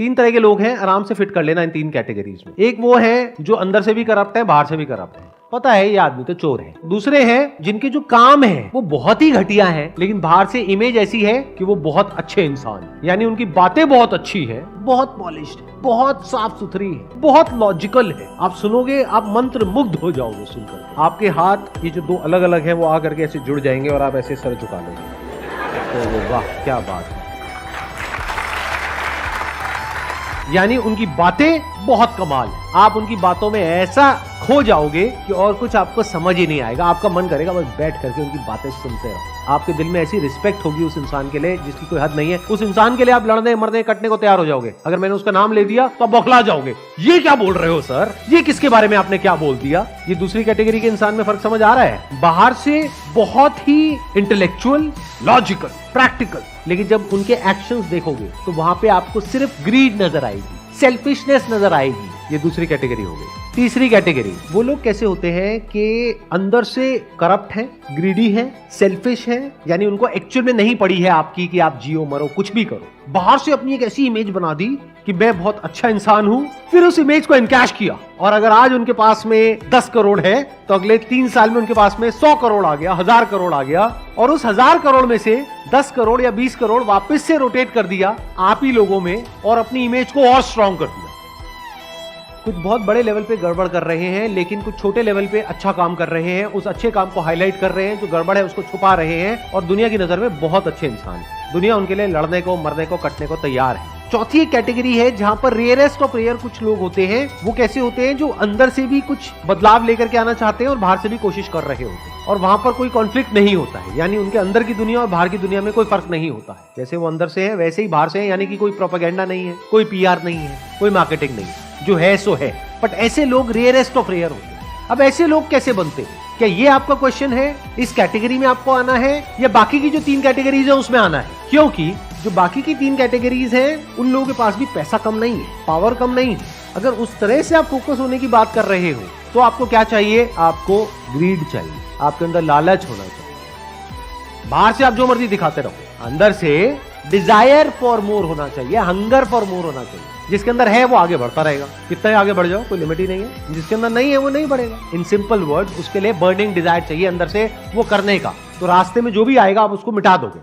तीन तरह के लोग हैं, आराम से फिट कर लेना इन तीन कैटेगरीज में। एक वो है जो अंदर से भी करप्ट है, बाहर से भी करप्ट है, पता है ये आदमी तो चोर है। दूसरे हैं जिनके जो काम है वो बहुत ही घटिया है, लेकिन बाहर से इमेज ऐसी है कि वो बहुत अच्छे इंसान है, यानी उनकी बातें बहुत अच्छी है, बहुत पॉलिश्ड है, बहुत साफ सुथरी है, बहुत लॉजिकल है। आप सुनोगे आप मंत्र मुग्ध हो जाओगे सुनकर। आपके हाथ ये जो दो अलग अलग है वो आकर के ऐसे जुड़ जाएंगे और आप ऐसे सर झुका लोगे। तो वाह क्या बात है, यानी उनकी बातें बहुत कमाल है। आप उनकी बातों में ऐसा खो जाओगे कि और कुछ आपको समझ ही नहीं आएगा। आपका मन करेगा बस बैठ करके उनकी बातें सुनते रहो। आपके दिल में ऐसी रिस्पेक्ट होगी उस इंसान के लिए जिसकी कोई हद नहीं है। उस इंसान के लिए आप लड़ने मरने कटने को तैयार हो जाओगे। अगर मैंने उसका नाम ले दिया तो आप बौखला जाओगे, ये क्या बोल रहे हो सर, ये किसके बारे में आपने क्या बोल दिया। ये दूसरी कैटेगरी के इंसान में फर्क समझ आ रहा है। बाहर से बहुत ही इंटेलेक्चुअल, लॉजिकल, प्रैक्टिकल, लेकिन जब उनके एक्शंस देखोगे तो वहां पे आपको सिर्फ ग्रीड नजर आएगी, सेल्फिशनेस नजर आएगी। ये दूसरी कैटेगरी हो गई। तीसरी कैटेगरी, वो लोग कैसे होते हैं कि अंदर से करप्ट है, ग्रीडी है, सेल्फिश है, यानी उनको एक्चुअल में नहीं पड़ी है आपकी कि आप जियो मरो कुछ भी करो। बाहर से अपनी एक ऐसी इमेज बना दी कि मैं बहुत अच्छा इंसान हूं, फिर उस इमेज को एनकैश किया। और अगर आज उनके पास में 10 करोड़ है तो अगले 3 साल में उनके पास में 100 करोड़ आ गया, 1000 करोड़ आ गया, और उस 1000 करोड़ में से 10 करोड़ या 20 करोड़ वापस से रोटेट कर दिया आप ही लोगों में और अपनी इमेज को और स्ट्रॉन्ग कर दिया। कुछ बहुत बड़े लेवल पे गड़बड़ कर रहे हैं, लेकिन कुछ छोटे लेवल पे अच्छा काम कर रहे हैं। उस अच्छे काम को हाईलाइट कर रहे हैं, जो गड़बड़ है उसको छुपा रहे हैं, और दुनिया की नजर में बहुत अच्छे इंसान हैं। दुनिया उनके लिए लड़ने को, मरने को, कटने को तैयार है। चौथी एक कैटेगरी है जहां पर रेयरेस्ट ऑफ रेयर कुछ लोग होते हैं। वो कैसे होते हैं, जो अंदर से भी कुछ बदलाव लेकर के आना चाहते हैं और बाहर से भी कोशिश कर रहे होते हैं, और वहां पर कोई कॉन्फ्लिक्ट नहीं होता है, यानी उनके अंदर की दुनिया और बाहर की दुनिया में कोई फर्क नहीं होता है। जैसे वो अंदर से है वैसे ही बाहर से है, यानी कि कोई प्रोपेगेंडा नहीं है, कोई पीआर नहीं है, कोई मार्केटिंग नहीं है, जो है सो है। बट ऐसे लोग रेयरेस्ट ऑफ रेयर होते हैं। अब ऐसे लोग कैसे बनते हैं, क्या ये आपका क्वेश्चन है? इस कैटेगरी में आपको आना है या बाकी की जो 3 कैटेगरीज है उसमें आना है? क्योंकि जो बाकी की 3 कैटेगरीज हैं उन लोगों के पास भी पैसा कम नहीं है, पावर कम नहीं है। अगर उस तरह से आप फोकस होने की बात कर रहे हो तो आपको क्या चाहिए? आपको ग्रीड चाहिए, आपके अंदर लालच होना चाहिए। बाहर से आप जो मर्जी दिखाते रहो, अंदर से डिजायर फॉर मोर होना चाहिए, हंगर फॉर मोर होना चाहिए। जिसके अंदर है वो आगे बढ़ता रहेगा, कितना आगे बढ़ जाओ कोई लिमिट ही नहीं है। जिसके अंदर नहीं है वो नहीं बढ़ेगा। इन सिंपल वर्ड्स, उसके लिए बर्निंग डिजायर चाहिए अंदर से वो करने का। तो रास्ते में जो भी आएगा आप उसको मिटा दोगे।